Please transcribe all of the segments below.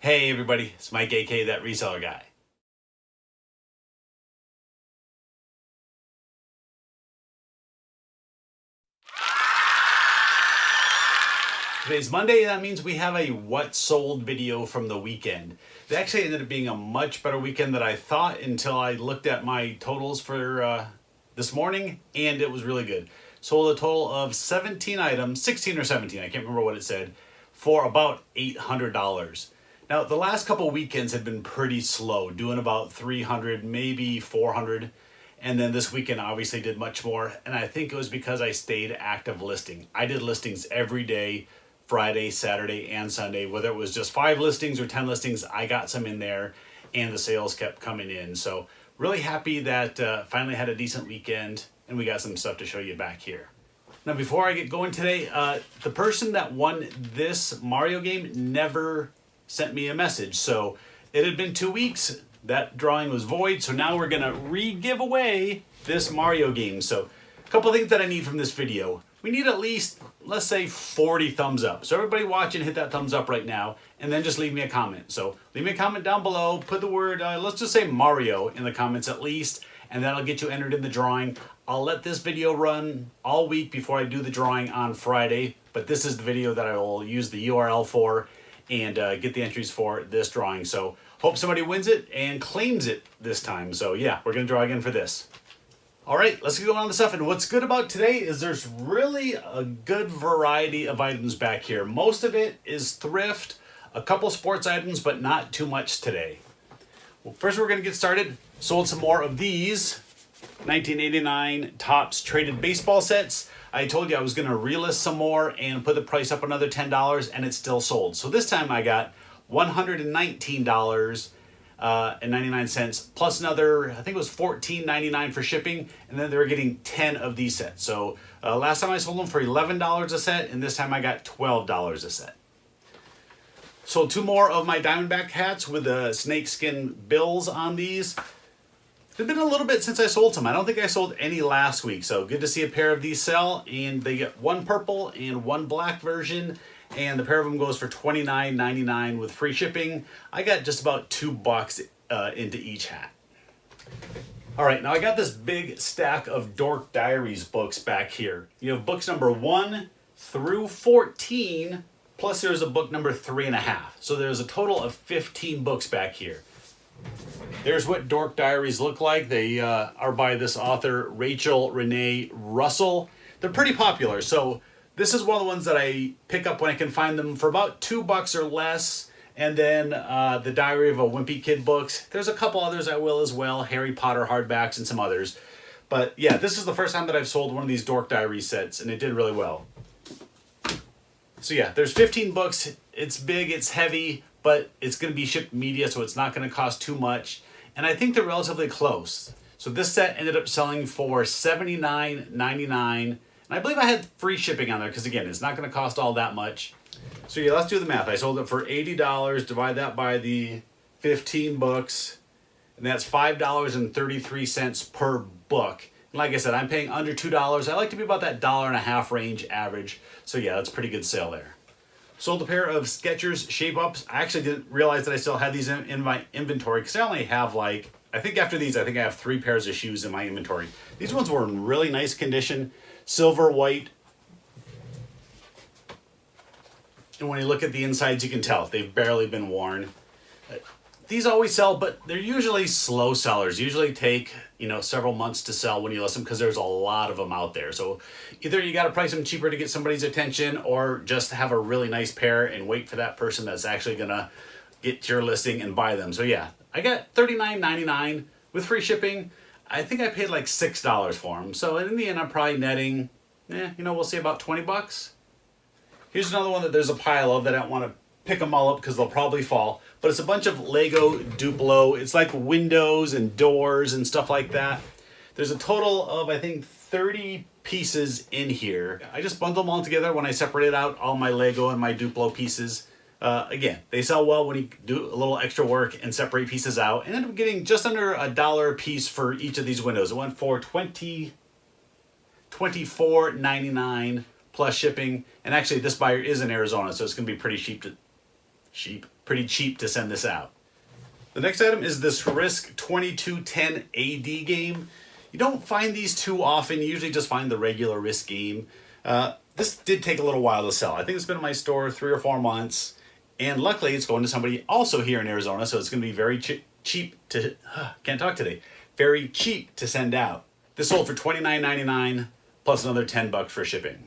Hey everybody, it's Mike, aka That Reseller Guy. Today's Monday, that means we have a what sold video from the weekend. It actually ended up being a much better weekend than I thought until I looked at my totals for this morning, and it was really good. Sold a total of 17 items, 16 or 17, I can't remember what it said, for about $800. Now, the last couple weekends had been pretty slow, doing about 300, maybe 400. And then this weekend obviously did much more. And I think it was because I stayed active listing. I did listings every day, Friday, Saturday, and Sunday. Whether it was just 5 listings or 10 listings, I got some in there and the sales kept coming in. So really happy that finally had a decent weekend and we got some stuff to show you back here. Now, before I get going today, the person that won this Mario game never sent me a message. So it had been 2 weeks. That drawing was void. So now we're going to re-give away this Mario game. So a couple things that I need from this video. We need at least, let's say, 40 thumbs up. So everybody watching, hit that thumbs up right now. And then just leave me a comment. So leave me a comment down below. Put the word, let's just say Mario in the comments at least. And that'll get you entered in the drawing. I'll let this video run all week before I do the drawing on Friday. But this is the video that I will use the URL for and get the entries for this drawing. So hope somebody wins it and claims it this time. So yeah, we're gonna draw again for this. All right, let's get on to stuff. And what's good about today is there's really a good variety of items back here. Most of it is thrift, a couple sports items, but not too much today. Well, first we're gonna get started. Sold some more of these 1989 Topps traded baseball sets. I told you I was going to relist some more and put the price up another $10, and it's still sold. So this time I got $119.99 plus another, I think it was $14.99 for shipping, and then they were getting 10 of these sets. So last time I sold them for $11 a set, and this time I got $12 a set. Sold 2 more of my Diamondback hats with the snakeskin bills on these. It's been a little bit since I sold some. I don't think I sold any last week, so good to see a pair of these sell. And they get 1 purple and 1 black version, and the pair of them goes for $29.99 with free shipping. I got just about $2 into each hat. All right, now I got this big stack of Dork Diaries books back here. You have books number 1 through 14, plus there's a book number 3.5. So there's a total of 15 books back here. There's what Dork Diaries look like. They are by this author, Rachel Renee Russell. They're pretty popular. So this is one of the ones that I pick up when I can find them for about $2 or less. And then the Diary of a Wimpy Kid books. There's a couple others I will as well. Harry Potter hardbacks and some others. But yeah, this is the first time that I've sold one of these Dork Diaries sets, and it did really well. So yeah, there's 15 books. It's big, it's heavy, but it's going to be shipped media, so it's not going to cost too much. And I think they're relatively close. So this set ended up selling for $79.99. And I believe I had free shipping on there because, again, it's not going to cost all that much. So yeah, let's do the math. I sold it for $80. Divide that by the 15 books. And that's $5.33 per book. And like I said, I'm paying under $2. I like to be about that $1.50 range average. So yeah, that's a pretty good sale there. Sold a pair of Skechers Shapeups. I actually didn't realize that I still had these in my inventory because I only have I think after these, I think I have 3 pairs of shoes in my inventory. These ones were in really nice condition, silver, white. And when you look at the insides, you can tell they've barely been worn. These always sell, but they're usually slow sellers. Usually take, several months to sell when you list them because there's a lot of them out there. So either you got to price them cheaper to get somebody's attention or just have a really nice pair and wait for that person that's actually going to get your listing and buy them. So yeah, I got $39.99 with free shipping. I think I paid like $6 for them. So in the end, I'm probably netting, we'll see about $20. Here's another one that there's a pile of that I don't want to pick them all up because they'll probably fall. But it's a bunch of Lego DUPLO. It's like windows and doors and stuff like that. There's a total of, I think, 30 pieces in here. I just bundle them all together when I separate out all my Lego and my DUPLO pieces. Again, they sell well when you do a little extra work and separate pieces out. And ended up getting just under $1 a piece for each of these windows. It went for $24.99 plus shipping. And actually, this buyer is in Arizona, so it's going to be pretty cheap. pretty cheap to send this out. The next item is this Risk 2210 AD game. You don't find these too often. You usually just find the regular Risk game. This did take a little while to sell. I think it's been in my store 3 or 4 months. And luckily it's going to somebody also here in Arizona, so it's going to be very cheap to, can't talk today, very cheap to send out. This sold for $29.99 plus another $10 for shipping.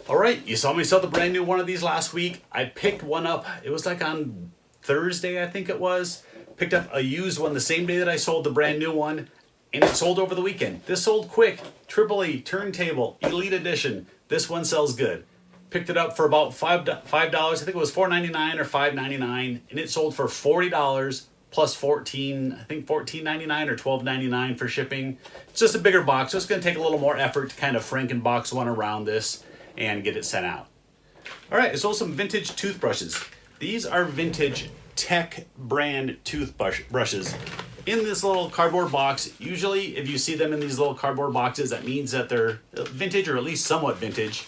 All right, you saw me sell the brand new one of these last week. I picked one up, it was like on Thursday, I think it was. Picked up a used one the same day that I sold the brand new one, and it sold over the weekend. This sold quick, AAA, Turntable, Elite Edition. This one sells good. Picked it up for about $5. I think it was $4.99 or $5.99, and it sold for $40 plus $14.99 or $12.99 for shipping. It's just a bigger box, so it's going to take a little more effort to kind of Frankenbox one around this and get it sent out. All right, I sold some vintage toothbrushes. These are vintage Tech brand toothbrushes in this little cardboard box. Usually, if you see them in these little cardboard boxes, that means that they're vintage or at least somewhat vintage.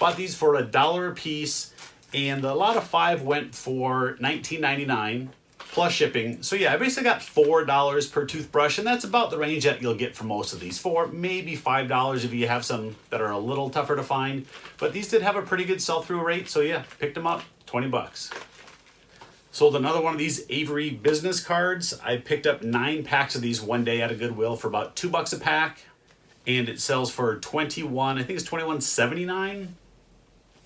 Bought these for $1 a piece, and the lot of 5 went for $19.99 plus shipping. So yeah, I basically got $4 per toothbrush, and that's about the range that you'll get for most of these. $4, maybe $5 if you have some that are a little tougher to find. But these did have a pretty good sell-through rate, so yeah, picked them up, $20. Sold another one of these Avery business cards. I picked up 9 packs of these one day at a Goodwill for about $2 a pack, and it sells for I think it's $21.79.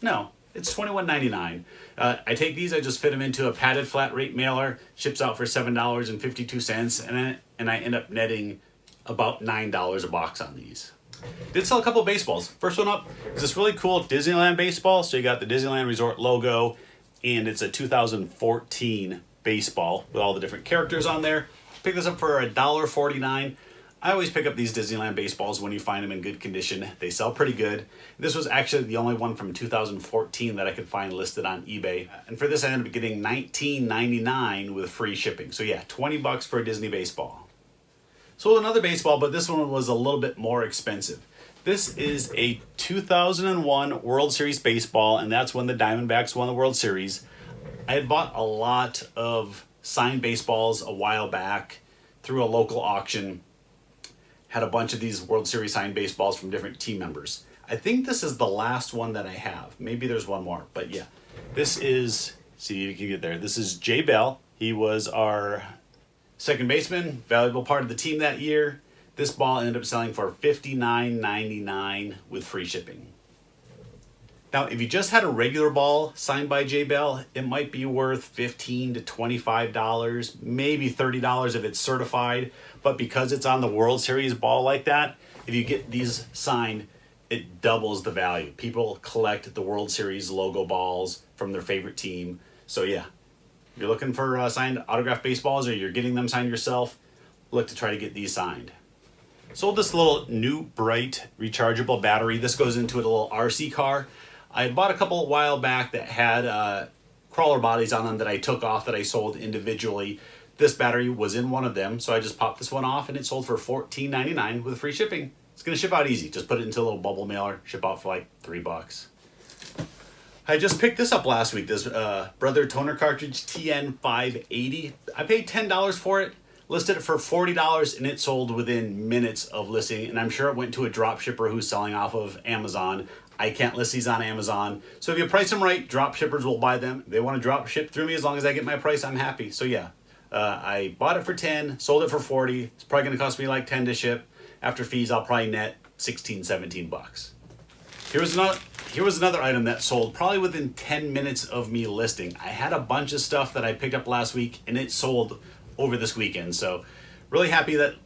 No, it's $21.99. I take these, I just fit them into a padded flat rate mailer, ships out for $7.52, and I end up netting about $9 a box on these. Did sell a couple of baseballs. First one up is this really cool Disneyland Baseball. So you got the Disneyland Resort logo, and it's a 2014 baseball with all the different characters on there. Picked this up for $1.49. I always pick up these Disneyland baseballs when you find them in good condition. They sell pretty good. This was actually the only one from 2014 that I could find listed on eBay. And for this, I ended up getting $19.99 with free shipping. So yeah, $20 for a Disney baseball. Sold another baseball, but this one was a little bit more expensive. This is a 2001 World Series baseball, and that's when the Diamondbacks won the World Series. I had bought a lot of signed baseballs a while back through a local auction. Had a bunch of these World Series signed baseballs from different team members. I think this is the last one that I have. Maybe there's one more, but yeah. This is, see if you can get there. This is Jay Bell. He was our second baseman, valuable part of the team that year. This ball ended up selling for $59.99 with free shipping. Now, if you just had a regular ball signed by Jay Bell, it might be worth $15 to $25, maybe $30 if it's certified. But because it's on the World Series ball like that, if you get these signed, it doubles the value. People collect the World Series logo balls from their favorite team. So yeah, if you're looking for signed autographed baseballs or you're getting them signed yourself, look to try to get these signed. Sold this little new bright rechargeable battery. This goes into a little RC car. I had bought a couple a while back that had crawler bodies on them that I took off that I sold individually. This battery was in one of them, so I just popped this one off and it sold for $14.99 with free shipping. It's gonna ship out easy. Just put it into a little bubble mailer, ship out for like $3. I just picked this up last week, this Brother Toner Cartridge TN580. I paid $10 for it. Listed it for $40 and it sold within minutes of listing, and I'm sure it went to a drop shipper who's selling off of Amazon. I can't list these on Amazon. So if you price them right, drop shippers will buy them. They want to drop ship through me. As long as I get my price, I'm happy. So yeah, I bought it for 10, sold it for 40. It's probably going to cost me like 10 to ship. After fees, I'll probably net 16, 17 bucks. Here was another item that sold probably within 10 minutes of me listing. I had a bunch of stuff that I picked up last week and it sold over this weekend. So really happy that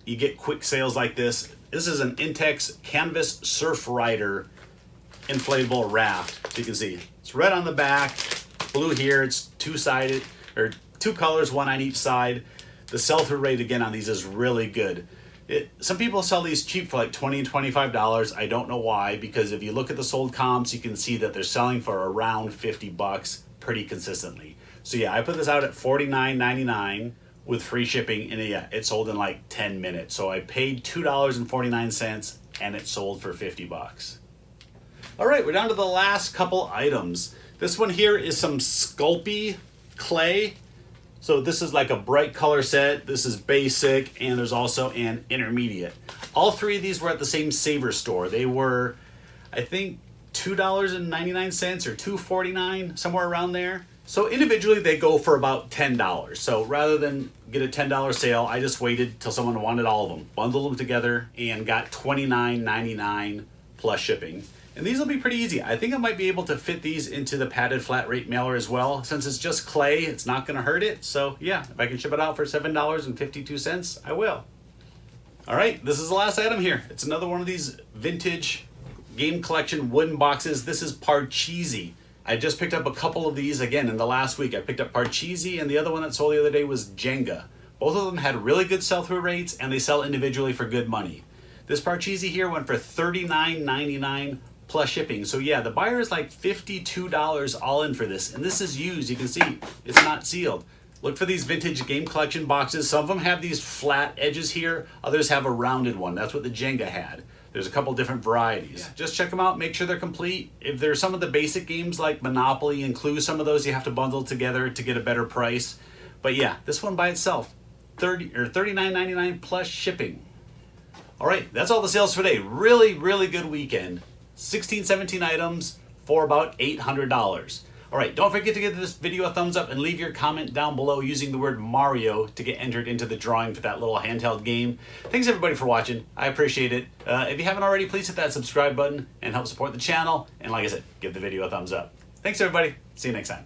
you get quick sales like this. This is an Intex Canvas Surf Rider Inflatable Raft. You can see it's red on the back, blue here. It's two-sided, or 2 colors, one on each side. The sell-through rate again on these is really good. Some people sell these cheap for like $20 and $25. I don't know why, because if you look at the sold comps, you can see that they're selling for around $50 pretty consistently. So yeah, I put this out at $49.99 with free shipping, and yeah, it sold in like 10 minutes. So I paid $2.49 and it sold for $50. All right, we're down to the last couple items. This one here is some Sculpey clay. So this is like a bright color set, this is basic, and there's also an intermediate. All three of these were at the same Saver store. They were, I think, $2.99 or $2.49, somewhere around there. So individually they go for about $10. So rather than get a $10 sale, I just waited till someone wanted all of them, bundled them together, and got $29.99 plus shipping. And these will be pretty easy. I think I might be able to fit these into the padded flat rate mailer as well. Since it's just clay, it's not gonna hurt it. So yeah, if I can ship it out for $7.52, I will. All right, this is the last item here. It's another one of these vintage game collection wooden boxes. This is Parcheesi. I just picked up a couple of these again in the last week. I picked up Parcheesi, and the other one that sold the other day was Jenga. Both of them had really good sell-through rates, and they sell individually for good money. This Parcheesi here went for $39.99 plus shipping. So yeah, the buyer is like $52 all in for this. And this is used, you can see, it's not sealed. Look for these vintage game collection boxes. Some of them have these flat edges here, others have a rounded one. That's what the Jenga had. There's a couple different varieties. Yeah. Just check them out, make sure they're complete. If there's some of the basic games like Monopoly and Clue, some of those you have to bundle together to get a better price. But yeah, this one by itself, $39.99 plus shipping. All right, that's all the sales for today. Really, really good weekend. 16, 17 items for about $800. All right, don't forget to give this video a thumbs up and leave your comment down below using the word Mario to get entered into the drawing for that little handheld game. Thanks everybody for watching. I appreciate it. If you haven't already, please hit that subscribe button and help support the channel. And like I said, give the video a thumbs up. Thanks everybody. See you next time.